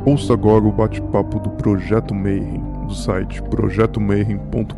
Ouça agora o bate-papo do Projeto Mayhem, do site projetomayhem.com.br.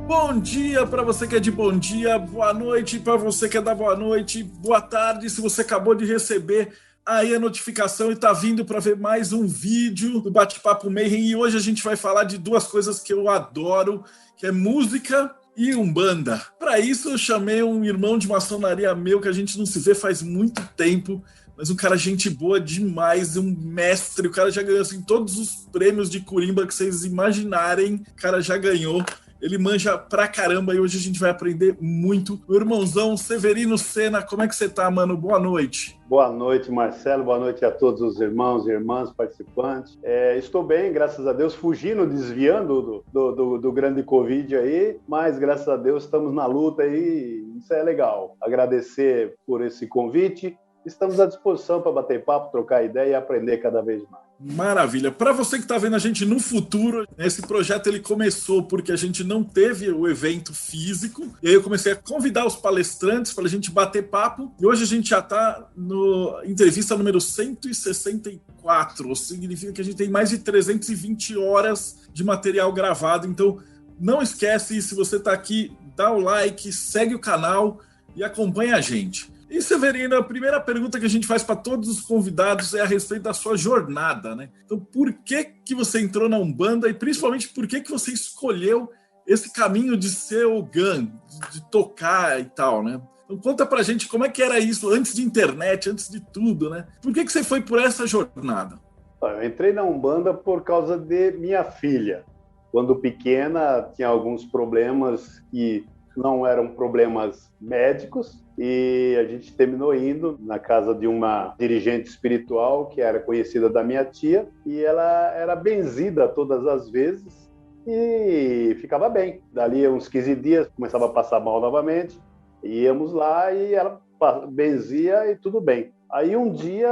Bom dia para você que é de bom dia, boa noite para você que é da boa noite, boa tarde se você acabou de receber aí a notificação e está vindo para ver mais um vídeo do Bate-Papo Mayhem. E hoje a gente vai falar de duas coisas que eu adoro, que é música e umbanda. Para isso eu chamei um irmão de maçonaria meu que a gente não se vê faz muito tempo, mas um cara gente boa demais, um mestre, o cara já ganhou assim, todos os prêmios de Corimba que vocês imaginarem, o cara já ganhou. Ele manja pra caramba e hoje a gente vai aprender muito. Meu irmãozão Severino Sena, como é que você tá, mano? Boa noite. Boa noite, Marcelo. Boa noite a todos os irmãos e irmãs participantes. Estou bem, graças a Deus, fugindo, desviando do grande Covid aí, mas graças a Deus estamos na luta aí, isso é legal. Agradecer por esse convite. Estamos à disposição para bater papo, trocar ideia e aprender cada vez mais. Maravilha. Para você que está vendo a gente no futuro, esse projeto ele começou porque a gente não teve o evento físico. E aí eu comecei a convidar os palestrantes para a gente bater papo. E hoje a gente já está no entrevista número 164. Significa que a gente tem mais de 320 horas de material gravado. Então não esquece, se você está aqui, dá o like, segue o canal e acompanha a gente. E Severino, a primeira pergunta que a gente faz para todos os convidados é a respeito da sua jornada, né? Então, por que você entrou na Umbanda e principalmente por que você escolheu esse caminho de ser Ogã, de tocar e tal, né? Então, conta pra gente como é que era isso antes de internet, antes de tudo, né? Por que você foi por essa jornada? Eu entrei na Umbanda por causa de minha filha. Quando pequena, tinha alguns problemas que não eram problemas médicos, e a gente terminou indo na casa de uma dirigente espiritual que era conhecida da minha tia, e ela era benzida todas as vezes e ficava bem. Dali uns 15 dias começava a passar mal novamente, íamos lá e ela benzia e tudo bem. Aí um dia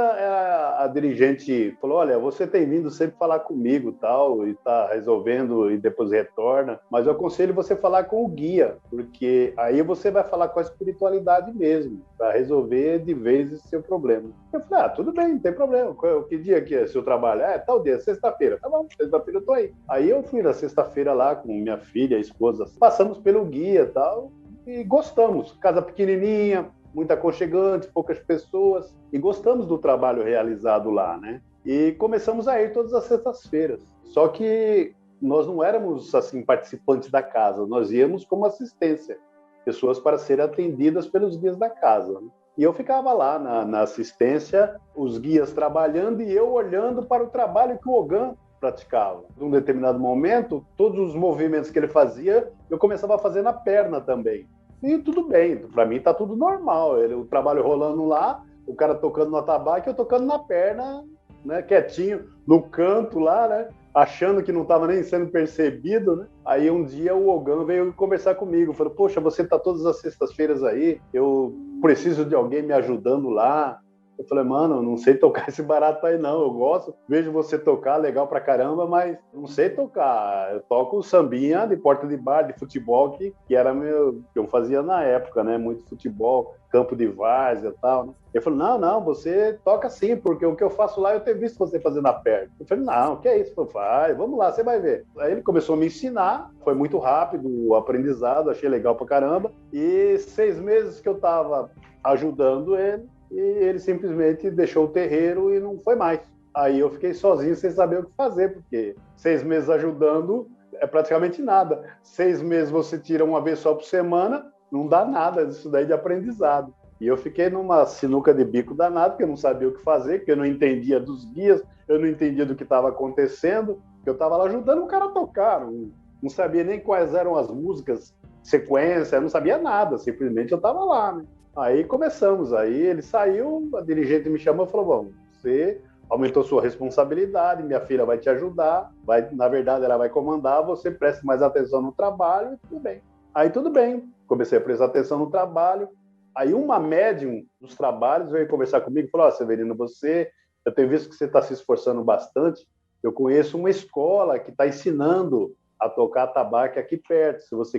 a dirigente falou: olha, você tem vindo sempre falar comigo tal, e tá resolvendo e depois retorna, mas eu aconselho você falar com o guia, porque aí você vai falar com a espiritualidade mesmo, para resolver de vez esse seu problema. Eu falei: tudo bem, não tem problema. Que dia que é seu trabalho? Tal dia, sexta-feira. Tá bom, sexta-feira eu tô aí. Aí eu fui na sexta-feira lá com minha filha, a esposa, passamos pelo guia e tal, e gostamos. Casa pequenininha, muito aconchegante, poucas pessoas, e gostamos do trabalho realizado lá, né? E começamos a ir todas as sextas-feiras. Só que nós não éramos, assim, participantes da casa, nós íamos como assistência, pessoas para serem atendidas pelos guias da casa, né? E eu ficava lá na assistência, os guias trabalhando e eu olhando para o trabalho que o Ogã praticava. Num determinado momento, todos os movimentos que ele fazia, eu começava a fazer na perna também. E tudo bem, para mim tá tudo normal. O trabalho rolando lá, o cara tocando no atabaque, eu tocando na perna, né, quietinho, no canto lá, né, achando que não estava nem sendo percebido, né. Aí um dia o Ogã veio conversar comigo, falou: poxa, você tá todas as sextas-feiras aí, eu preciso de alguém me ajudando lá. Eu falei: mano, eu não sei tocar esse barato aí não, eu gosto, vejo você tocar, legal pra caramba, mas não sei tocar. Eu toco sambinha de porta de bar, de futebol, que era que eu fazia na época, né, muito futebol, campo de várzea e tal, né. Ele falou: não, você toca sim, porque o que eu faço lá eu tenho visto você fazer na perna. Eu falei: não, que é isso? Eu falei: vai, vamos lá, você vai ver. Aí ele começou a me ensinar, foi muito rápido o aprendizado, achei legal pra caramba, e 6 meses que eu tava ajudando ele, e ele simplesmente deixou o terreiro e não foi mais. Aí eu fiquei sozinho sem saber o que fazer, porque 6 meses ajudando é praticamente nada. 6 meses você tira uma vez só por semana, não dá nada disso daí de aprendizado. E eu fiquei numa sinuca de bico danado, porque eu não sabia o que fazer, porque eu não entendia dos guias, eu não entendia do que estava acontecendo, porque eu estava lá ajudando o cara a tocar, não sabia nem quais eram as músicas, sequência, eu não sabia nada, simplesmente eu estava lá, né? Aí começamos, aí ele saiu, a dirigente me chamou e falou: bom, você aumentou sua responsabilidade, minha filha vai te ajudar, na verdade ela vai comandar, você preste mais atenção no trabalho e tudo bem. Aí tudo bem, comecei a prestar atenção no trabalho, aí uma médium dos trabalhos veio conversar comigo e falou: Severino, você eu tenho visto que você está se esforçando bastante. Eu conheço uma escola que está ensinando a tocar atabaque aqui perto. Se você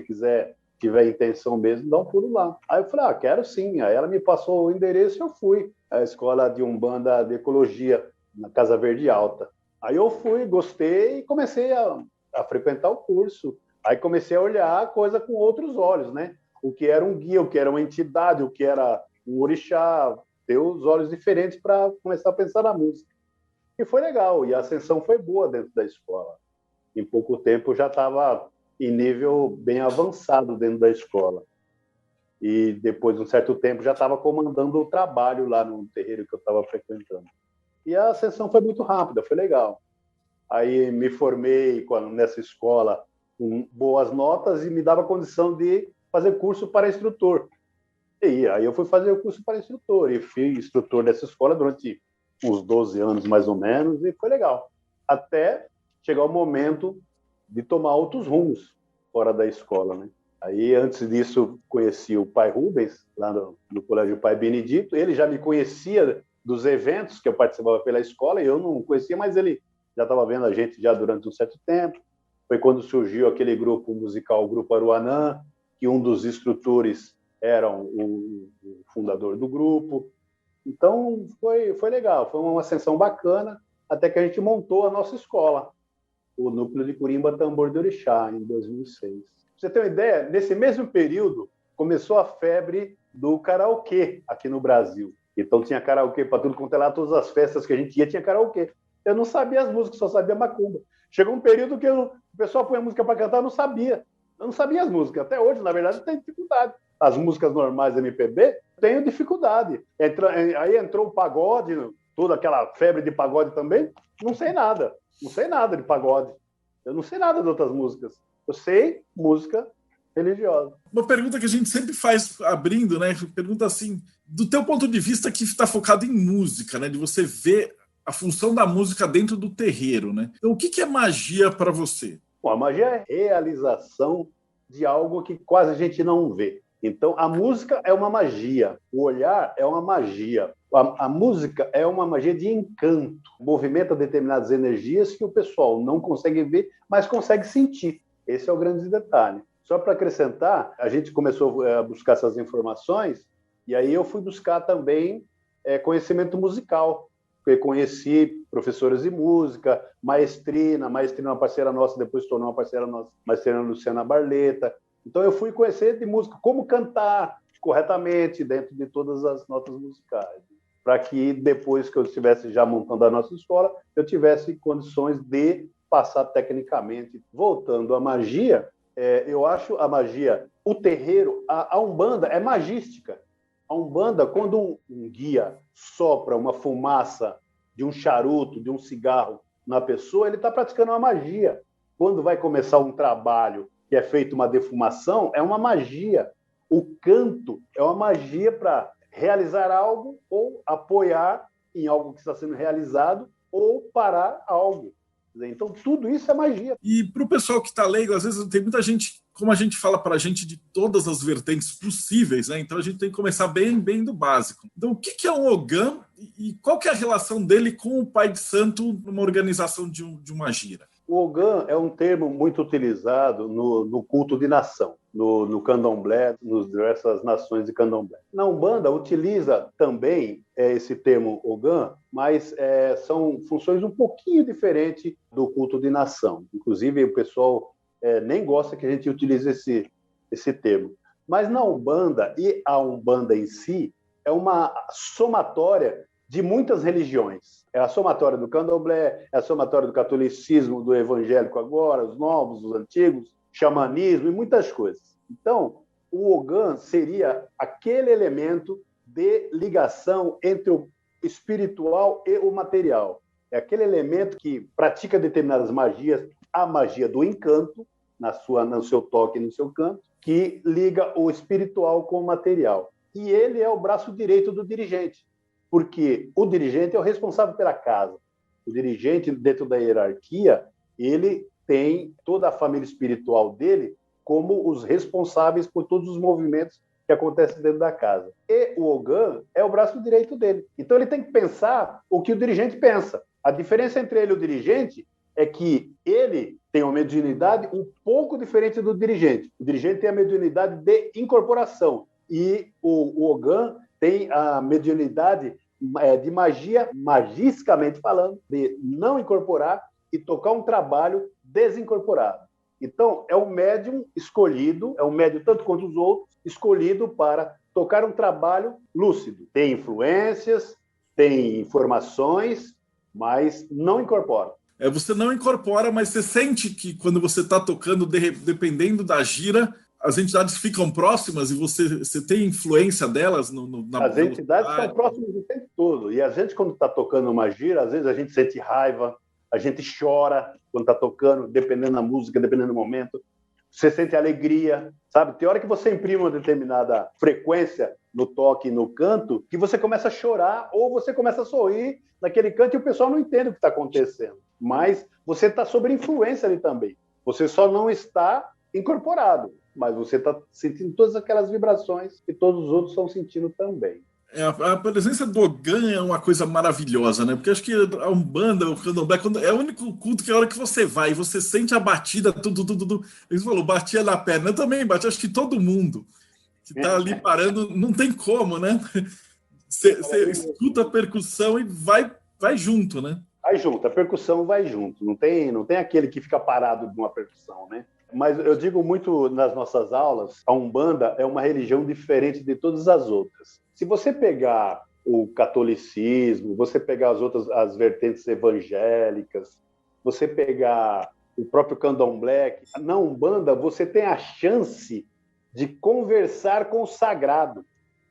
tiver intenção mesmo, dá um pulo lá. Aí eu falei, quero sim. Aí ela me passou o endereço e eu fui. A escola de Umbanda de Ecologia, na Casa Verde Alta. Aí eu fui, gostei e comecei a frequentar o curso. Aí comecei a olhar a coisa com outros olhos, né? O que era um guia, o que era uma entidade, o que era um orixá, ter os olhos diferentes para começar a pensar na música. E foi legal, e a ascensão foi boa dentro da escola. Em pouco tempo eu já estava em nível bem avançado dentro da escola. E depois de um certo tempo já estava comandando o trabalho lá no terreiro que eu estava frequentando. E a ascensão foi muito rápida, foi legal. Aí me formei nessa escola com boas notas e me dava condição de fazer curso para instrutor. E aí eu fui fazer o curso para instrutor e fui instrutor dessa escola durante uns 12 anos, mais ou menos, e foi legal. Até chegar o momento de tomar outros rumos fora da escola, né? Aí, antes disso, conheci o pai Rubens, lá no Colégio Pai Benedito. Ele já me conhecia dos eventos que eu participava pela escola, e eu não conhecia, mas ele já estava vendo a gente já durante um certo tempo. Foi quando surgiu aquele grupo musical, o Grupo Aruanã, que um dos instrutores era o fundador do grupo. Então, foi legal, foi uma ascensão bacana, até que a gente montou a nossa escola, o Núcleo de Curimba Tambor de Orixá, em 2006. Pra você ter uma ideia, nesse mesmo período, começou a febre do karaokê aqui no Brasil. Então, tinha karaokê para tudo quanto é lá, todas as festas que a gente ia, tinha karaokê. Eu não sabia as músicas, só sabia macumba. Chegou um período que o pessoal põe música para cantar, eu não sabia. Eu não sabia as músicas. Até hoje, na verdade, eu tenho dificuldade. As músicas normais MPB, tenho dificuldade. Aí entrou o pagode, toda aquela febre de pagode também, não sei nada. Não sei nada de pagode. Eu não sei nada de outras músicas. Eu sei música religiosa. Uma pergunta que a gente sempre faz abrindo, né? Pergunta assim, do teu ponto de vista que está focado em música, né? De você ver a função da música dentro do terreiro, né? Então, o que é magia para você? Bom, a magia é a realização de algo que quase a gente não vê. Então, a música é uma magia, o olhar é uma magia, a música é uma magia de encanto, movimenta determinadas energias que o pessoal não consegue ver, mas consegue sentir. Esse é o grande detalhe. Só para acrescentar, a gente começou a buscar essas informações e aí eu fui buscar também conhecimento musical. Eu conheci professores de música, maestrina uma parceira nossa, depois tornou uma parceira nossa, maestrina Luciana Barleta. Então eu fui conhecer de música, como cantar corretamente dentro de todas as notas musicais, para que depois que eu estivesse já montando a nossa escola, eu tivesse condições de passar tecnicamente. Voltando à magia, eu acho a magia, o terreiro, a Umbanda é magística. A Umbanda, quando um guia sopra uma fumaça de um charuto, de um cigarro na pessoa, ele está praticando uma magia. Quando vai começar um trabalho que é feito uma defumação, é uma magia. O canto é uma magia para realizar algo ou apoiar em algo que está sendo realizado ou parar algo. Então, tudo isso é magia. E para o pessoal que está leigo, às vezes tem muita gente, como a gente fala para a gente de todas as vertentes possíveis, né? Então a gente tem que começar bem do básico. Então, o que é um Ogã e qual que é a relação dele com o Pai de Santo numa organização de uma gira? O Ogã é um termo muito utilizado no culto de nação, no candomblé, nas diversas nações de candomblé. Na Umbanda, utiliza também esse termo Ogã, mas são funções um pouquinho diferentes do culto de nação. Inclusive, o pessoal nem gosta que a gente utilize esse termo. Mas na Umbanda, e a Umbanda em si, é uma somatória de muitas religiões. É a somatória do candomblé, é a somatória do catolicismo, do evangélico agora, os novos, os antigos, xamanismo e muitas coisas. Então, o Ogã seria aquele elemento de ligação entre o espiritual e o material. É aquele elemento que pratica determinadas magias, a magia do encanto, no seu toque e no seu canto, que liga o espiritual com o material. E ele é o braço direito do dirigente, porque o dirigente é o responsável pela casa. O dirigente, dentro da hierarquia, ele tem toda a família espiritual dele como os responsáveis por todos os movimentos que acontece dentro da casa. E o Ogã é o braço direito dele. Então ele tem que pensar o que o dirigente pensa. A diferença entre ele e o dirigente é que ele tem uma mediunidade um pouco diferente do dirigente. O dirigente tem a mediunidade de incorporação e o Ogã tem a mediunidade de magia, magisticamente falando, de não incorporar e tocar um trabalho desincorporado. Então, é um médium escolhido, é um médium tanto quanto os outros, escolhido para tocar um trabalho lúcido. Tem influências, tem informações, mas não incorpora. Você não incorpora, mas você sente que quando você está tocando, dependendo da gira, as entidades ficam próximas e você tem influência delas? As entidades são próximas o tempo todo. E a gente, quando está tocando uma gira, às vezes a gente sente raiva, a gente chora quando está tocando, dependendo da música, dependendo do momento. Você sente alegria, sabe? Tem hora que você imprime uma determinada frequência no toque e no canto, que você começa a chorar ou você começa a sorrir naquele canto e o pessoal não entende o que está acontecendo. Mas você está sob influência ali também. Você só não está incorporado, mas você está sentindo todas aquelas vibrações que todos os outros estão sentindo também. A presença do Ogã é uma coisa maravilhosa, né? Porque acho que a Umbanda, o Candomblé, é o único culto que a hora que você vai, você sente a batida, tudo. Eles falaram, batia na perna. Eu também bati, acho que todo mundo que tá ali parando, não tem como, né? Você escuta a percussão e vai junto, né? Vai junto, a percussão vai junto. Não tem aquele que fica parado de uma percussão, né? Mas eu digo muito nas nossas aulas, a Umbanda é uma religião diferente de todas as outras. Se você pegar o catolicismo, você pegar as vertentes evangélicas, você pegar o próprio candomblé, na Umbanda você tem a chance de conversar com o sagrado.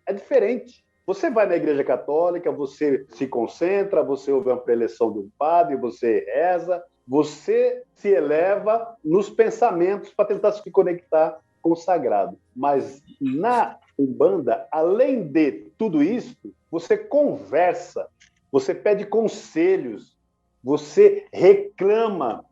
É diferente. Você vai na igreja católica, você se concentra, você ouve uma preleção de um padre, você reza, você se eleva nos pensamentos para tentar se conectar com o sagrado. Mas na Umbanda, além de tudo isso, você conversa, você pede conselhos, você reclama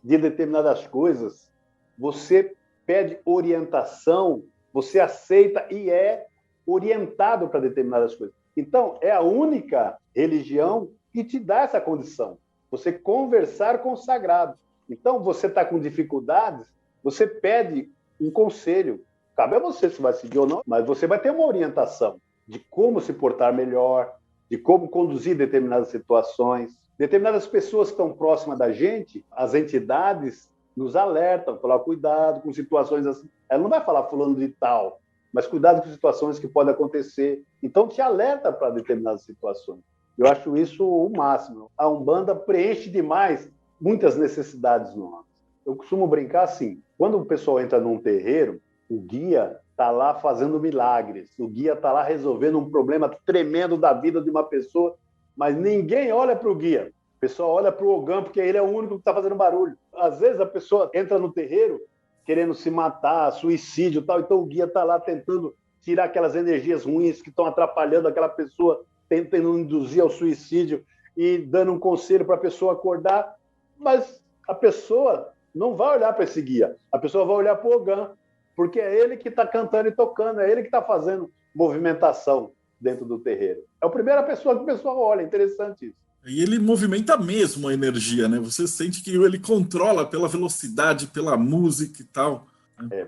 de determinadas coisas, você pede orientação, você aceita e é orientado para determinadas coisas. Então, é a única religião que te dá essa condição. Você conversar com o sagrado. Então, você está com dificuldades, você pede um conselho. Cabe a você se vai seguir ou não, mas você vai ter uma orientação de como se portar melhor, de como conduzir determinadas situações. Determinadas pessoas que estão próximas da gente, as entidades nos alertam, falar cuidado com situações assim. Ela não vai falar fulano de tal, mas cuidado com situações que podem acontecer. Então, te alerta para determinadas situações. Eu acho isso o máximo. A Umbanda preenche demais muitas necessidades nossas. Eu costumo brincar assim, quando o pessoal entra num terreiro, o guia está lá fazendo milagres, o guia está lá resolvendo um problema tremendo da vida de uma pessoa, mas ninguém olha para o guia. O pessoal olha para o Ogã, porque ele é o único que está fazendo barulho. Às vezes a pessoa entra no terreiro querendo se matar, suicídio e tal, então o guia está lá tentando tirar aquelas energias ruins que estão atrapalhando aquela pessoa, tentando induzir ao suicídio e dando um conselho para a pessoa acordar, mas a pessoa não vai olhar para esse guia, a pessoa vai olhar para o Ogã, porque é ele que está cantando e tocando, é ele que está fazendo movimentação dentro do terreiro. É a primeira pessoa que o pessoal olha, interessante isso. E ele movimenta mesmo a energia, né? Você sente que ele controla pela velocidade, pela música e tal.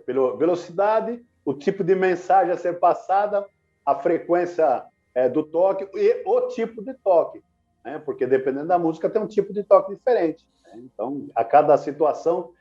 Pela velocidade, o tipo de mensagem a ser passada, a frequência do toque e o tipo de toque, né? Porque dependendo da música tem um tipo de toque diferente, né? Então, a cada situação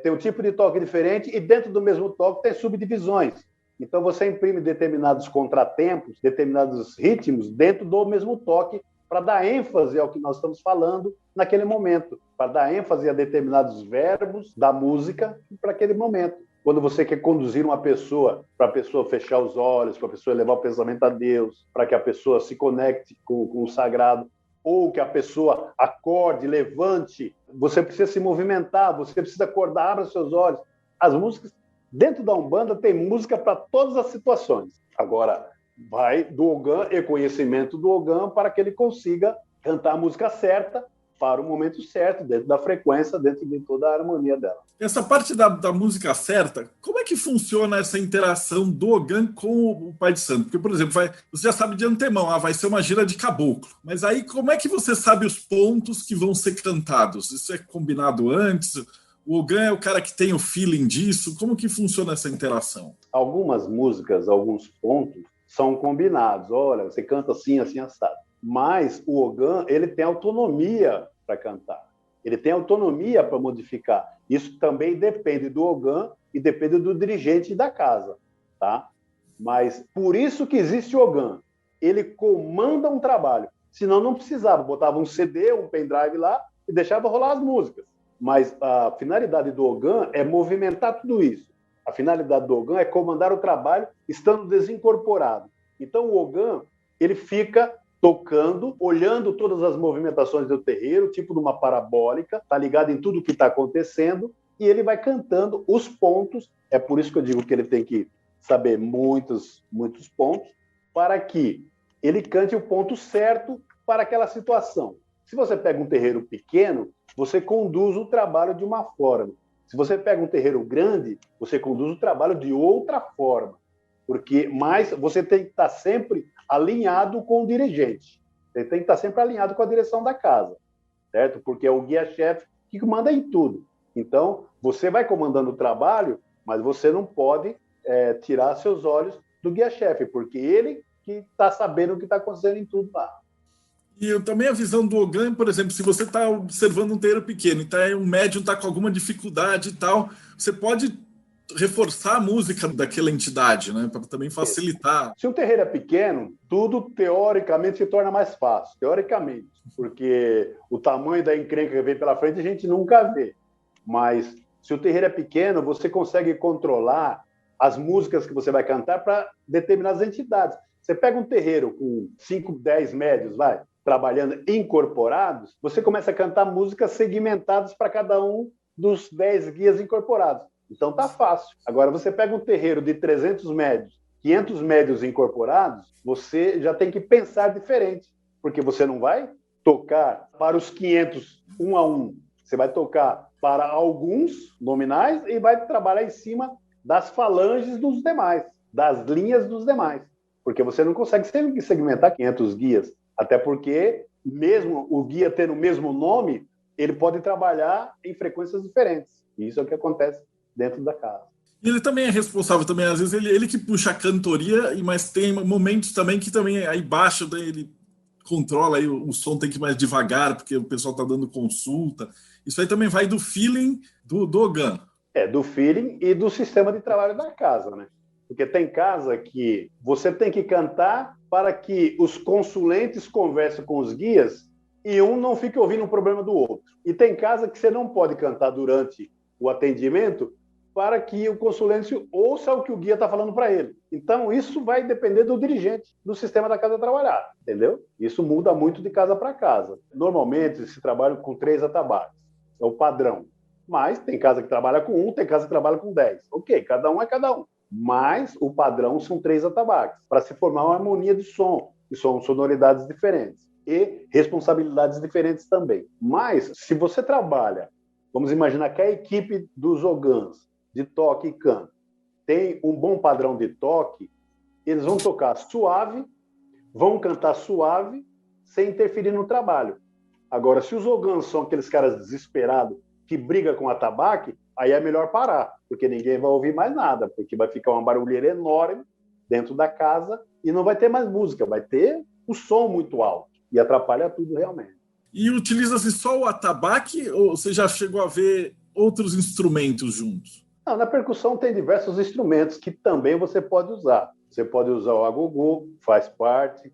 tem um tipo de toque diferente e dentro do mesmo toque tem subdivisões. Então, você imprime determinados contratempos, determinados ritmos dentro do mesmo toque para dar ênfase ao que nós estamos falando naquele momento, para dar ênfase a determinados verbos da música para aquele momento. Quando você quer conduzir uma pessoa, para a pessoa fechar os olhos, para a pessoa levar o pensamento a Deus, para que a pessoa se conecte com o sagrado, ou que a pessoa acorde, levante, você precisa se movimentar, você precisa acordar, abra seus olhos. As músicas, dentro da Umbanda, tem música para todas as situações. Agora, vai do Ogã e conhecimento do Ogã para que ele consiga cantar a música certa para o momento certo, dentro da frequência, dentro de toda a harmonia dela. Essa parte da música certa, como é que funciona essa interação do Ogan com o Pai de Santo? Porque, por exemplo, você já sabe de antemão, vai ser uma gira de caboclo. Mas aí, como é que você sabe os pontos que vão ser cantados? Isso é combinado antes? O Ogan é o cara que tem o feeling disso? Como que funciona essa interação? Algumas músicas, alguns pontos, são combinados. Olha, você canta assim, assim, assado. Mas o Ogan, ele tem autonomia para cantar. Ele tem autonomia para modificar. Isso também depende do Ogan e depende do dirigente da casa, tá? Mas por isso que existe o Ogan. Ele comanda um trabalho. Senão não precisava. Botava um CD, um pendrive lá e deixava rolar as músicas. Mas a finalidade do Ogan é movimentar tudo isso. A finalidade do Ogan é comandar o trabalho estando desincorporado. Então o Ogan, ele fica tocando, olhando todas as movimentações do terreiro, tipo numa parabólica, tá ligado em tudo que está acontecendo, e ele vai cantando os pontos. É por isso que eu digo que ele tem que saber muitos pontos, para que ele cante o ponto certo para aquela situação. Se você pega um terreiro pequeno, você conduz o trabalho de uma forma. Se você pega um terreiro grande, você conduz o trabalho de outra forma. Mas você tem que estar sempre alinhado com o dirigente. Você tem que estar sempre alinhado com a direção da casa, certo? Porque é o guia-chefe que manda em tudo. Então, você vai comandando o trabalho, mas você não pode tirar seus olhos do guia-chefe, porque ele que está sabendo o que está acontecendo em tudo lá. E também a visão do Ogan, por exemplo, se você está observando um terreiro pequeno e um médium está com alguma dificuldade e tal, você pode reforçar a música daquela entidade, né, para também facilitar. Se um terreiro é pequeno, tudo teoricamente se torna mais fácil, teoricamente, porque o tamanho da encrenca que vem pela frente a gente nunca vê. Mas se o terreiro é pequeno, você consegue controlar as músicas que você vai cantar para determinadas entidades. Você pega um terreiro com 5, 10 médios, trabalhando incorporados, você começa a cantar músicas segmentadas para cada um dos 10 guias incorporados. Então tá fácil. Agora, você pega um terreiro de 300 médios, 500 médios incorporados, você já tem que pensar diferente, porque você não vai tocar para os 500 um a um. Você vai tocar para alguns nominais e vai trabalhar em cima das falanges dos demais, das linhas dos demais, porque você não consegue segmentar 500 guias, até porque, mesmo o guia tendo o mesmo nome, ele pode trabalhar em frequências diferentes. E isso é o que acontece dentro da casa. E ele também é responsável, também, às vezes ele que puxa a cantoria, mas tem momentos também que também aí baixo ele controla, aí o som tem que ir mais devagar, porque o pessoal está dando consulta. Isso aí também vai do feeling do Ogan. Do feeling e do sistema de trabalho da casa, né? Porque tem casa que você tem que cantar para que os consulentes conversem com os guias e um não fique ouvindo o problema do outro. E tem casa que você não pode cantar durante o atendimento para que o consulente ouça o que o guia está falando para ele. Então, isso vai depender do dirigente, do sistema da casa trabalhar, entendeu? Isso muda muito de casa para casa. Normalmente, se trabalha com 3 atabaques. É o padrão. Mas tem casa que trabalha com 1, tem casa que trabalha com 10. Ok, cada um é cada um. Mas o padrão são 3 atabaques, para se formar uma harmonia de som, que são sonoridades diferentes. E responsabilidades diferentes também. Mas, se você trabalha, vamos imaginar que a equipe dos Ogans, de toque e canto, tem um bom padrão de toque, eles vão tocar suave, vão cantar suave, sem interferir no trabalho. Agora, se os Ogans são aqueles caras desesperados que brigam com o atabaque, aí é melhor parar, porque ninguém vai ouvir mais nada, porque vai ficar uma barulheira enorme dentro da casa e não vai ter mais música, vai ter o som muito alto e atrapalha tudo realmente. E utiliza-se só o atabaque ou você já chegou a ver outros instrumentos juntos? Não, na percussão tem diversos instrumentos que também você pode usar. Você pode usar o agogô, faz parte.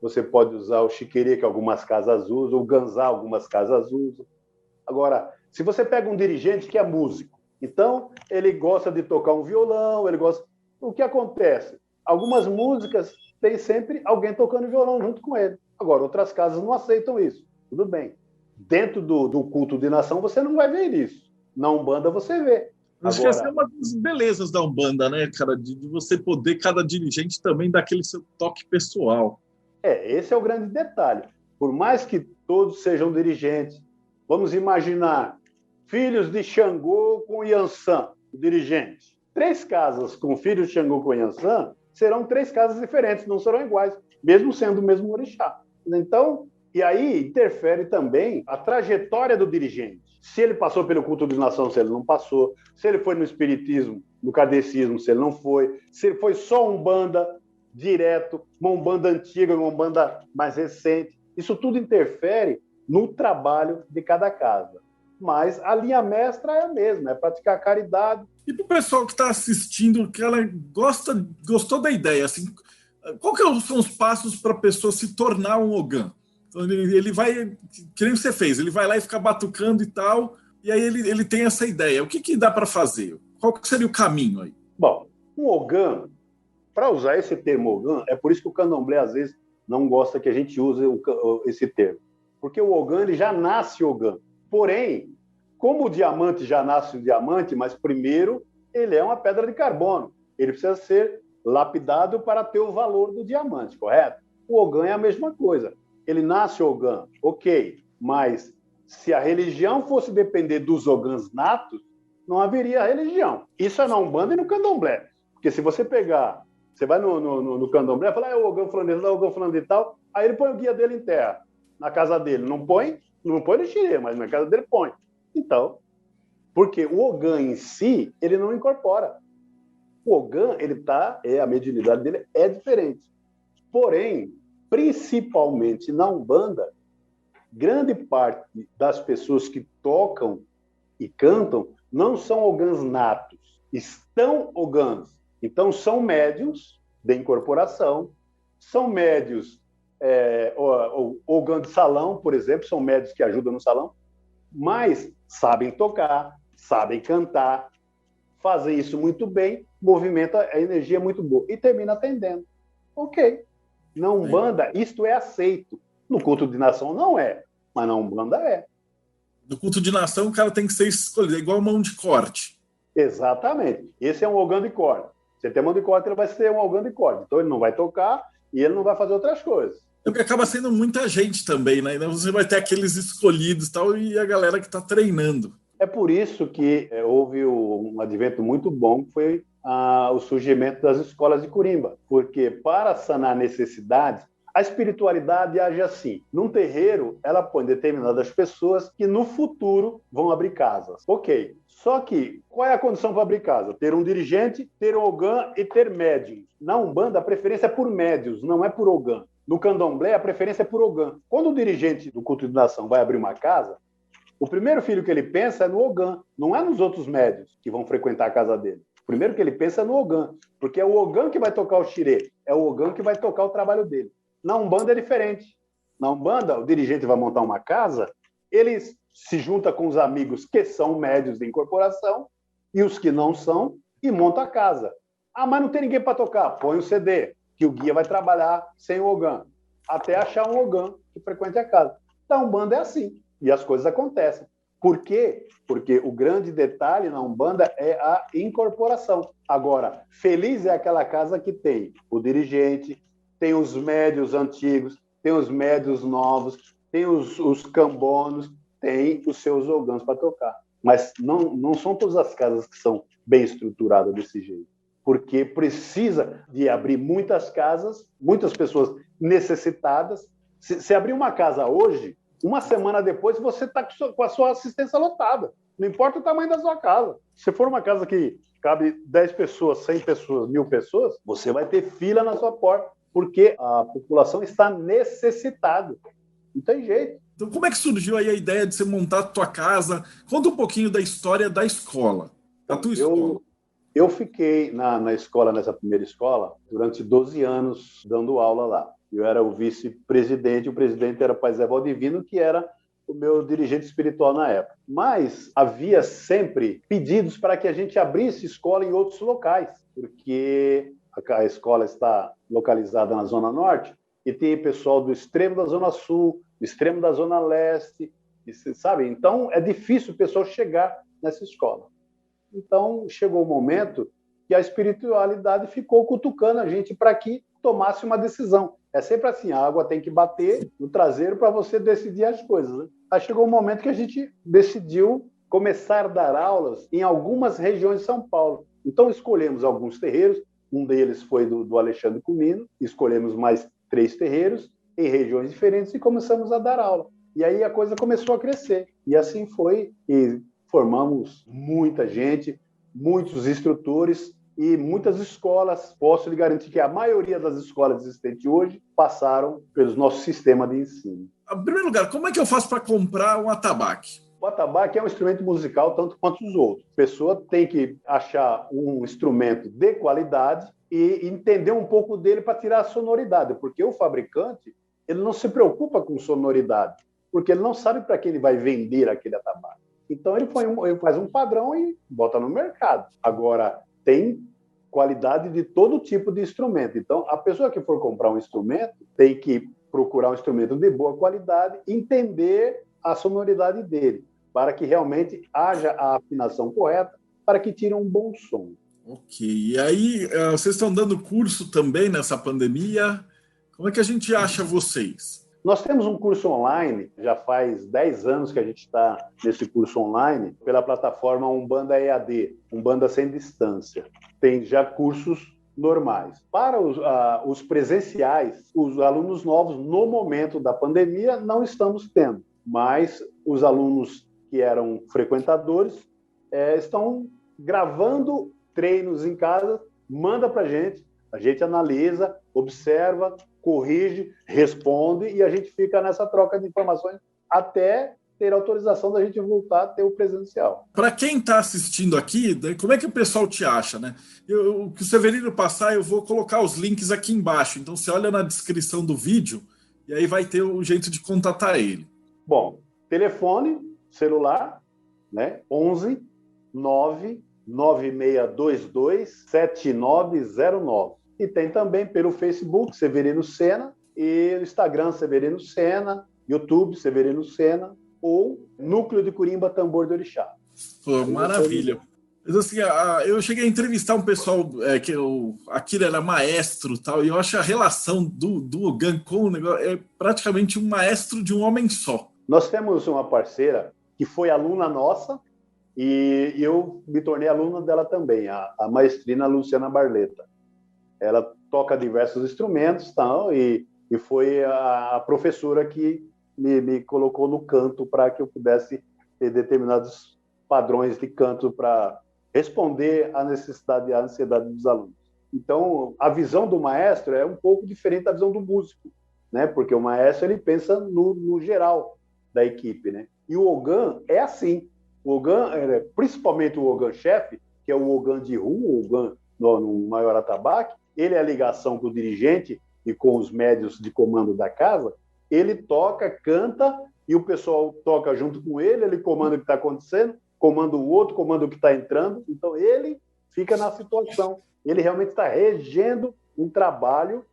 Você pode usar o chiquerê, que algumas casas usam, o ganzá, algumas casas usam. Agora, se você pega um dirigente que é músico, então ele gosta de tocar um violão, ele gosta... O que acontece? Algumas músicas tem sempre alguém tocando violão junto com ele. Agora, outras casas não aceitam isso. Tudo bem. Dentro do culto de nação, você não vai ver isso. Na Umbanda, você vê. Acho que essa é uma das belezas da Umbanda, né, cara? De você poder, cada dirigente também dar aquele seu toque pessoal. Esse é o grande detalhe. Por mais que todos sejam dirigentes. Vamos imaginar filhos de Xangô com Yansan, o dirigente. 3 casas com filhos de Xangô com Yansan serão 3 casas diferentes, não serão iguais, mesmo sendo o mesmo orixá. Então, e aí interfere também a trajetória do dirigente. Se ele passou pelo culto de nação, se ele não passou, se ele foi no espiritismo, no kardecismo, se ele não foi, se ele foi só umbanda direto, uma umbanda antiga, uma umbanda mais recente. Isso tudo interfere no trabalho de cada casa. Mas a linha mestra é a mesma, é praticar caridade. E para o pessoal que está assistindo, que ela gostou da ideia, assim, qual que são os passos para a pessoa se tornar um Ogã? Então, ele vai, que nem você fez, ele vai lá e fica batucando e tal, e aí ele tem essa ideia. O que dá para fazer? Qual que seria o caminho aí? Bom, um Ogã, para usar esse termo Ogã, é por isso que o candomblé, às vezes, não gosta que a gente use esse termo. Porque o Ogã, ele já nasce Ogã. Porém, como o diamante já nasce um diamante, mas primeiro ele é uma pedra de carbono. Ele precisa ser lapidado para ter o valor do diamante, correto? O Ogã é a mesma coisa. Ele nasce Ogã, ok, mas se a religião fosse depender dos Ogãs natos, não haveria religião. Isso é na Umbanda e no Candomblé. Porque se você pegar, você vai no Candomblé e fala, é o Ogã fulano de tal, o Ogã fulano de tal, aí ele põe o guia dele em terra, na casa dele. Não põe no xirê, mas na casa dele põe. Então, porque o Ogã em si, ele não incorpora. O Ogã, a mediunidade dele é diferente. Porém, principalmente na Umbanda, grande parte das pessoas que tocam e cantam não são Ogãs natos, estão Ogãs. Então, são médiuns de incorporação, são médiuns, Ogã de salão, por exemplo, são médiuns que ajudam no salão, mas sabem tocar, sabem cantar, fazem isso muito bem, movimenta a energia muito boa e termina atendendo. Ok. Na Umbanda, isto é aceito. No culto de nação não é, mas na Umbanda é. No culto de nação, o cara tem que ser escolhido, é igual mão de corte. Exatamente. Esse é um Ogã de corte. Você tem mão de corte, ele vai ser um Ogã de corte. Então ele não vai tocar e ele não vai fazer outras coisas. Porque acaba sendo muita gente também, né? Você vai ter aqueles escolhidos e tal, e a galera que está treinando. É por isso que houve um advento muito bom, que foi o surgimento das escolas de Curimba. Porque para sanar necessidades, a espiritualidade age assim. Num terreiro, ela põe determinadas pessoas que no futuro vão abrir casas. Ok. Só que, qual é a condição para abrir casa? Ter um dirigente, ter um Ogã e ter médiums. Na Umbanda, a preferência é por médios, não é por Ogã. No Candomblé, a preferência é por Ogã. Quando o dirigente do culto de nação vai abrir uma casa, o primeiro filho que ele pensa é no Ogã, não é nos outros médios que vão frequentar a casa dele. O primeiro que ele pensa é no Ogã, porque é o Ogã que vai tocar o xirê, é o Ogã que vai tocar o trabalho dele. Na Umbanda é diferente. Na Umbanda, o dirigente vai montar uma casa, ele se junta com os amigos que são médios de incorporação e os que não são, e monta a casa. Ah, mas não tem ninguém para tocar. Põe o CD, que o guia vai trabalhar sem o Ogã, até achar um Ogã que frequente a casa. Então, a Umbanda é assim, e as coisas acontecem. Por quê? Porque o grande detalhe na Umbanda é a incorporação. Agora, feliz é aquela casa que tem o dirigente, tem os médios antigos, tem os médios novos, tem os cambonos, tem os seus Ogãs para tocar. Mas não são todas as casas que são bem estruturadas desse jeito. Porque precisa de abrir muitas casas, muitas pessoas necessitadas. Se abrir uma casa hoje, uma semana depois você está com a sua assistência lotada. Não importa o tamanho da sua casa. Se for uma casa que cabe 10 pessoas, 100 pessoas, 1000 pessoas, você vai ter fila na sua porta, porque a população está necessitada. Não tem jeito. Então, como é que surgiu aí a ideia de você montar a tua casa? Conta um pouquinho da história da escola, da tua escola. Eu fiquei na escola, nessa primeira escola, durante 12 anos dando aula lá. Eu era o vice-presidente, o presidente era o Pai Zé Valdivino, que era o meu dirigente espiritual na época. Mas havia sempre pedidos para que a gente abrisse escola em outros locais, porque a escola está localizada na Zona Norte e tem pessoal do extremo da Zona Sul, do extremo da Zona Leste, sabe? Então, é difícil o pessoal chegar nessa escola. Então, chegou o momento que a espiritualidade ficou cutucando a gente para que tomasse uma decisão. É sempre assim, a água tem que bater no traseiro para você decidir as coisas, né? Aí chegou um momento que a gente decidiu começar a dar aulas em algumas regiões de São Paulo. Então, escolhemos alguns terreiros, um deles foi do Alexandre Comino, escolhemos mais 3 terreiros em regiões diferentes e começamos a dar aula. E aí a coisa começou a crescer. E assim foi, e formamos muita gente, muitos instrutores e muitas escolas. Posso lhe garantir que a maioria das escolas existentes hoje passaram pelo nosso sistema de ensino. Em primeiro lugar, como é que eu faço para comprar um atabaque? O atabaque é um instrumento musical tanto quanto os outros. A pessoa tem que achar um instrumento de qualidade e entender um pouco dele para tirar a sonoridade, porque o fabricante ele não se preocupa com sonoridade, porque ele não sabe para quem ele vai vender aquele atabaque. Então ele faz um padrão e bota no mercado. Agora, tem qualidade de todo tipo de instrumento. Então, a pessoa que for comprar um instrumento tem que procurar um instrumento de boa qualidade, entender a sonoridade dele, para que realmente haja a afinação correta, para que tire um bom som. Ok. E aí, vocês estão dando curso também nessa pandemia? Como é que a gente acha vocês? Nós temos um curso online, já faz 10 anos que a gente está nesse curso online, pela plataforma Umbanda EAD, Umbanda Sem Distância. Tem já cursos normais. Para os presenciais, os alunos novos, no momento da pandemia, não estamos tendo, mas os alunos que eram frequentadores estão gravando treinos em casa, manda para a gente analisa, observa, corrige, responde e a gente fica nessa troca de informações até ter autorização da gente voltar a ter o presencial. Para quem está assistindo aqui, como é que o pessoal te acha, né? O que o Severino passar, eu vou colocar os links aqui embaixo. Então, você olha na descrição do vídeo e aí vai ter o jeito de contatar ele. Bom, telefone, celular, né? 11 9 9622 7909. E tem também pelo Facebook, Severino Sena, e no Instagram, Severino Sena, YouTube, Severino Sena, ou Núcleo de Curimba Tambor de Orixá. Pô, maravilha. Mas, assim, eu cheguei a entrevistar um pessoal que aquilo era maestro tal, e eu acho a relação do Ogan com o negócio é praticamente um maestro de um homem só. Nós temos uma parceira que foi aluna nossa e eu me tornei aluno dela também, a maestrina Luciana Barleta. Ela toca diversos instrumentos e foi a professora que me colocou no canto para que eu pudesse ter determinados padrões de canto para responder à necessidade e à ansiedade dos alunos. Então, a visão do maestro é um pouco diferente da visão do músico, né? Porque o maestro ele pensa no geral da equipe, né? E o Ogan é assim. O Ogan, principalmente o Ogan-chefe, que é o Ogan de rua, o Ogan no maior atabaque, ele é a ligação com o dirigente e com os médios de comando da casa, ele toca, canta, e o pessoal toca junto com ele, ele comanda o que está acontecendo, comanda o outro, comanda o que está entrando, então ele fica na situação. Ele realmente está regendo um trabalho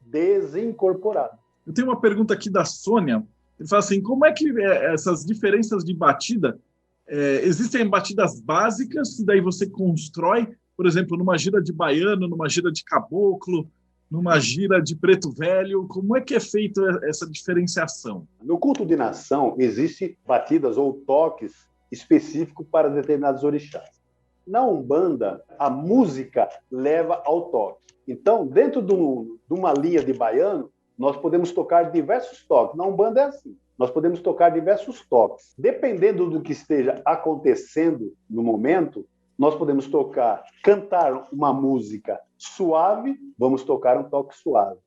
desincorporado. Eu tenho uma pergunta aqui da Sônia, ele fala assim, como é que essas diferenças de batida, existem batidas básicas, e daí você constrói, por exemplo, numa gira de baiano, numa gira de caboclo, numa gira de preto velho, como é que é feita essa diferenciação? No culto de nação, existem batidas ou toques específicos para determinados orixás. Na Umbanda, a música leva ao toque. Então, dentro de uma linha de baiano, nós podemos tocar diversos toques. Na Umbanda é assim. Nós podemos tocar diversos toques. Dependendo do que esteja acontecendo no momento, nós podemos cantar uma música suave, vamos tocar um toque suave.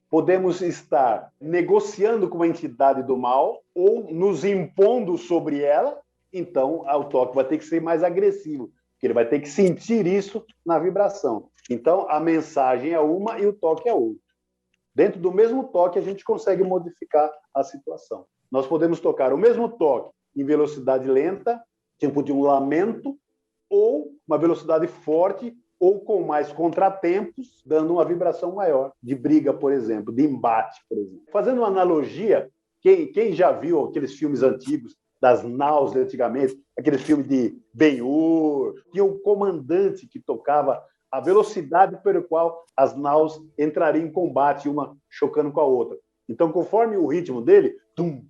Podemos estar negociando com uma entidade do mal ou nos impondo sobre ela, então o toque vai ter que ser mais agressivo, porque ele vai ter que sentir isso na vibração. Então, a mensagem é uma e o toque é outro. Dentro do mesmo toque, a gente consegue modificar a situação. Nós podemos tocar o mesmo toque em velocidade lenta, tipo de um lamento, ou uma velocidade forte, ou com mais contratempos, dando uma vibração maior, de briga, por exemplo, de embate, por exemplo. Fazendo uma analogia, quem já viu aqueles filmes antigos, das naus de antigamente, aqueles filmes de Ben-Hur, tinha um comandante que tocava a velocidade pelo qual as naus entrariam em combate, uma chocando com a outra. Então, conforme o ritmo dele, tum,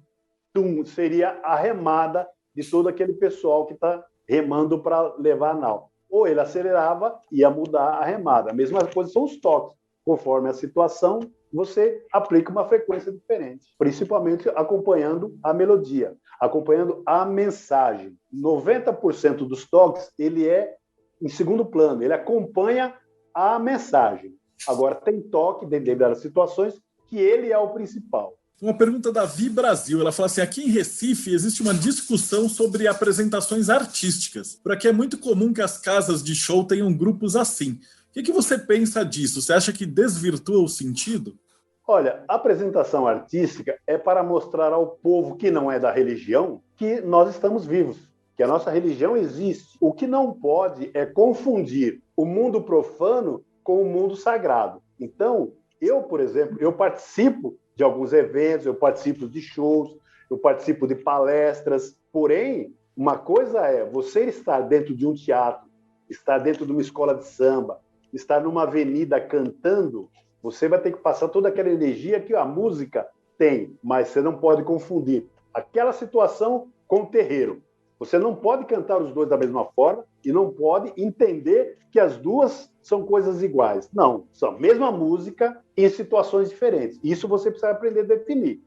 tum, seria a remada de todo aquele pessoal que está remando para levar a nau. Ou ele acelerava, ia mudar a remada. A mesma coisa são os toques. Conforme a situação, você aplica uma frequência diferente, principalmente acompanhando a melodia, acompanhando a mensagem. 90% dos toques, ele é em segundo plano, ele acompanha a mensagem. Agora, tem toque, dentro das situações, que ele é o principal. Uma pergunta da Vi Brasil, ela fala assim, aqui em Recife existe uma discussão sobre apresentações artísticas. Por aqui é muito comum que as casas de show tenham grupos assim. O que você pensa disso? Você acha que desvirtua o sentido? Olha, a apresentação artística é para mostrar ao povo que não é da religião que nós estamos vivos, que a nossa religião existe. O que não pode é confundir o mundo profano com o mundo sagrado. Então, eu, por exemplo, eu participo de alguns eventos, eu participo de shows, eu participo de palestras, porém, uma coisa é você estar dentro de um teatro, estar dentro de uma escola de samba, estar numa avenida cantando, você vai ter que passar toda aquela energia que a música tem, mas você não pode confundir aquela situação com o terreiro. Você não pode cantar os dois da mesma forma e não pode entender que as duas são coisas iguais. Não, são a mesma música em situações diferentes. Isso você precisa aprender a definir,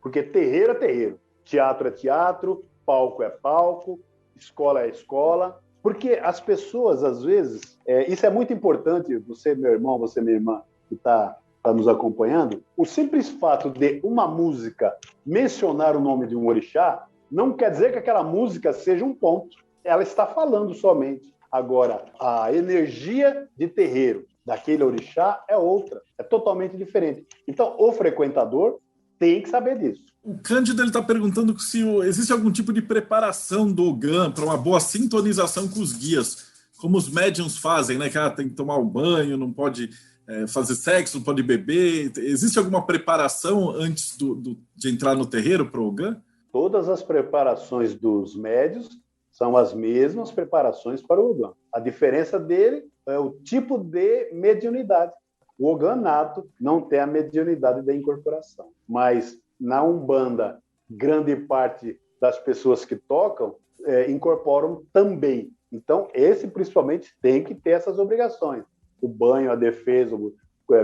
porque terreiro é terreiro, teatro é teatro, palco é palco, escola é escola, porque as pessoas, às vezes, isso é muito importante, você, meu irmão, você, minha irmã, que está nos acompanhando, o simples fato de uma música mencionar o nome de um orixá não quer dizer que aquela música seja um ponto. Ela está falando somente. Agora, a energia de terreiro daquele orixá é outra, é totalmente diferente. Então, o frequentador tem que saber disso. O Cândido está perguntando se existe algum tipo de preparação do Ogã para uma boa sintonização com os guias, como os médiums fazem, né? Que tem que tomar um banho, não pode fazer sexo, não pode beber. Existe alguma preparação antes de entrar no terreiro para o Ogã? Todas as preparações dos médios são as mesmas preparações para o Ogã. A diferença dele é o tipo de mediunidade. O Ogã nato não tem a mediunidade da incorporação, mas na Umbanda, grande parte das pessoas que tocam incorporam também. Então, esse principalmente tem que ter essas obrigações. O banho, a defesa,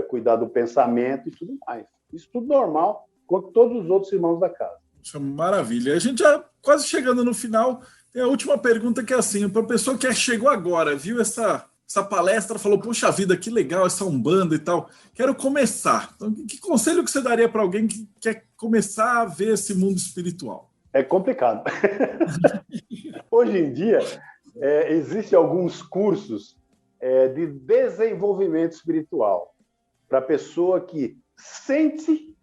cuidar do pensamento e tudo mais. Isso tudo normal, com todos os outros irmãos da casa. Maravilha. A gente já quase chegando no final, tem a última pergunta que é assim, para a pessoa que chegou agora, viu essa palestra, falou, poxa vida, que legal essa Umbanda e tal, quero começar. Então, que conselho que você daria para alguém que quer começar a ver esse mundo espiritual? É complicado. Hoje em dia, existem alguns cursos de desenvolvimento espiritual para a pessoa que sente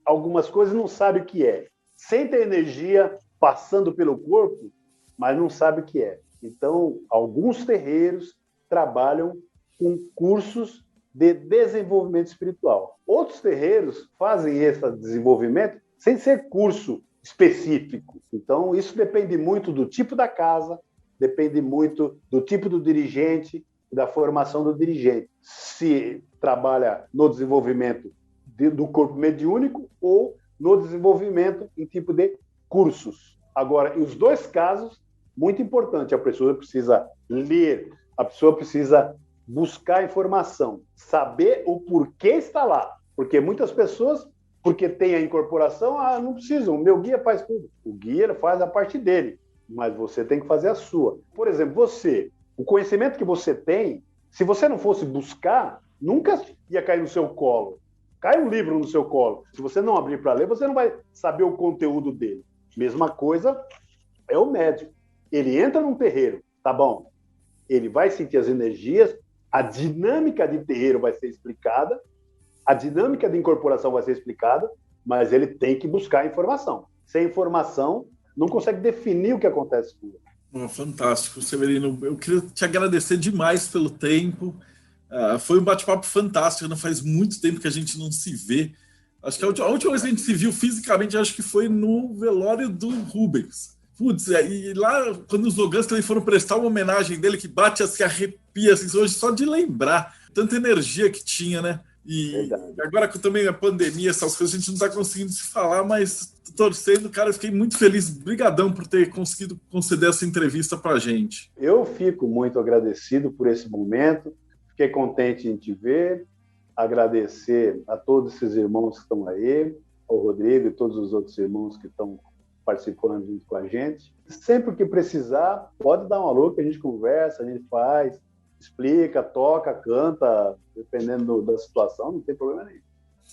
algumas coisas e não sabe o que é. Sente a energia passando pelo corpo, mas não sabe o que é. Então, alguns terreiros trabalham com cursos de desenvolvimento espiritual. Outros terreiros fazem esse desenvolvimento sem ser curso específico. Então, isso depende muito do tipo da casa, depende muito do tipo do dirigente, da formação do dirigente. Se trabalha no desenvolvimento do corpo mediúnico ou no desenvolvimento em tipo de cursos. Agora, em os dois casos, muito importante, a pessoa precisa ler, a pessoa precisa buscar informação, saber o porquê está lá. Porque muitas pessoas, porque tem a incorporação, não precisam, o meu guia faz tudo. O guia faz a parte dele, mas você tem que fazer a sua. Por exemplo, o conhecimento que você tem, se você não fosse buscar, nunca ia cair no seu colo. Cai um livro no seu colo. Se você não abrir para ler, você não vai saber o conteúdo dele. Mesma coisa é o médium. Ele entra num terreiro, tá bom? Ele vai sentir as energias, a dinâmica de terreiro vai ser explicada, a dinâmica de incorporação vai ser explicada, mas ele tem que buscar informação. Sem informação, não consegue definir o que acontece com ele. Fantástico, Severino. Eu queria te agradecer demais pelo tempo. Foi um bate-papo fantástico, não faz muito tempo que a gente não se vê. Acho que a última vez que a gente se viu fisicamente, acho que foi no velório do Rubens. Putz, e lá, quando os Logans também foram prestar uma homenagem dele, que bate, assim, arrepia, assim, hoje só de lembrar. Tanta energia que tinha, né? E agora com também a pandemia, essas coisas, a gente não está conseguindo se falar, mas torcendo, cara, eu fiquei muito feliz. Brigadão por ter conseguido conceder essa entrevista para a gente. Eu fico muito agradecido por esse momento, fiquei contente em te ver, agradecer a todos esses irmãos que estão aí, ao Rodrigo e todos os outros irmãos que estão participando junto com a gente. Sempre que precisar, pode dar um alô que a gente conversa, a gente faz, explica, toca, canta, dependendo da situação, não tem problema nenhum.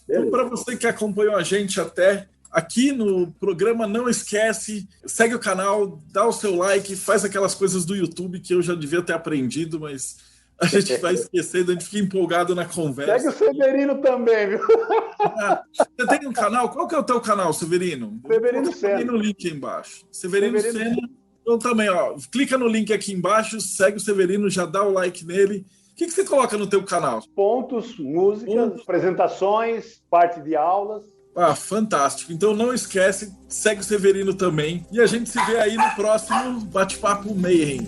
Então, para você que acompanhou a gente até aqui no programa, não esquece, segue o canal, dá o seu like, faz aquelas coisas do YouTube que eu já devia ter aprendido, mas a gente vai esquecendo, a gente fica empolgado na conversa. Segue o Severino também, viu? Você tem um canal? Qual que é o teu canal, Severino? Severino Sena. Tem no link aí embaixo. Severino Sena. Então também, ó, clica no link aqui embaixo, segue o Severino, já dá o like nele. O que você coloca no teu canal? Pontos, músicas, apresentações, parte de aulas. Ah, fantástico. Então não esquece, segue o Severino também. E a gente se vê aí no próximo Bate-Papo Mayhem.